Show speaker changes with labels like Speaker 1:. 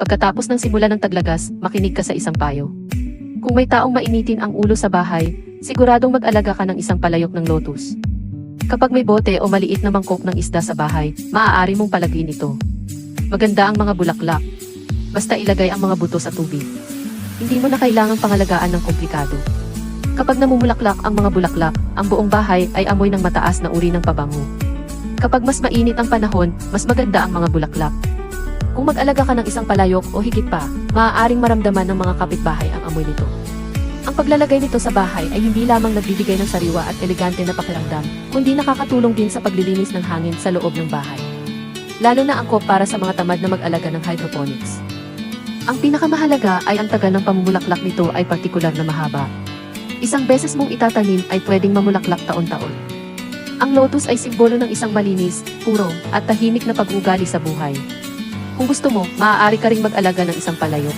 Speaker 1: Pagkatapos ng simula ng taglagas, makinig ka sa isang payo. Kung may taong mainitin ang ulo sa bahay, siguradong mag-alaga ka ng isang palayok ng lotus. Kapag may bote o maliit na mangkok ng isda sa bahay, maaari mong palagyin ito. Maganda ang mga bulaklak. Basta ilagay ang mga buto sa tubig. Hindi mo na kailangang pangalagaan ng komplikado. Kapag namumulaklak ang mga bulaklak, ang buong bahay ay amoy ng mataas na uri ng pabango. Kapag mas mainit ang panahon, mas maganda ang mga bulaklak. Kung mag-alaga ka ng isang palayok o higit pa, maaaring maramdaman ng mga kapitbahay ang amoy nito. Ang paglalagay nito sa bahay ay hindi lamang nagbibigay ng sariwa at elegante na pakiramdam, kundi nakakatulong din sa paglilinis ng hangin sa loob ng bahay. Lalo na angkop para sa mga tamad na mag-alaga ng hydroponics. Ang pinakamahalaga ay ang tagal ng pamumulaklak nito ay partikular na mahaba. Isang beses mong itatanim ay pwedeng mamulaklak taon-taon. Ang lotus ay simbolo ng isang malinis, puro, at tahimik na pag-uugali sa buhay. Kung gusto mo, maaari ka ring mag-alaga ng isang palayok.